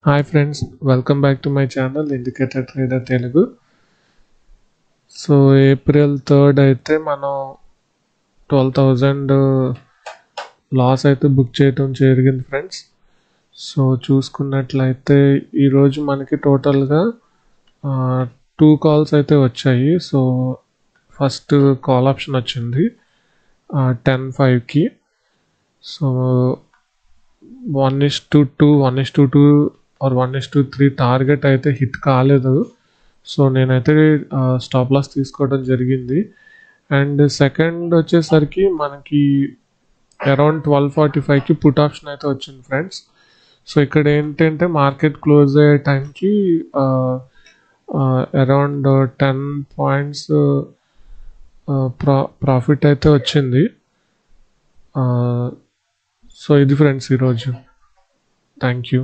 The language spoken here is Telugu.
Hi friends, welcome back to my channel indicator trader Telugu. So April 3rd అయితే మనం 12,000 లాస్ అయితే బుక్ చేయడం జరిగింది ఫ్రెండ్స్. సో చూసుకున్నట్లయితే ఈరోజు మనకి టోటల్గా 2 కాల్స్ అయితే వచ్చాయి. సో ఫస్ట్ కాల్ ఆప్షన్ వచ్చింది 10:05కి. సో 1:2, 1:2 ఆర్ 1:3 టార్గెట్ అయితే హిట్ కాలేదు. సో నేనైతే స్టాప్ లాస్ తీసుకోవడం జరిగింది. అండ్ సెకండ్ వచ్చేసరికి మనకి అరౌండ్ 12:45కి పుట్ ఆప్షన్ అయితే వచ్చింది ఫ్రెండ్స్. సో ఇక్కడ ఏంటంటే మార్కెట్ క్లోజ్ అయ్యే టైంకి అరౌండ్ 10 పాయింట్స్ ప్రాఫిట్ అయితే వచ్చింది. సో ఇది ఫ్రెండ్స్ ఈరోజు. Thank you.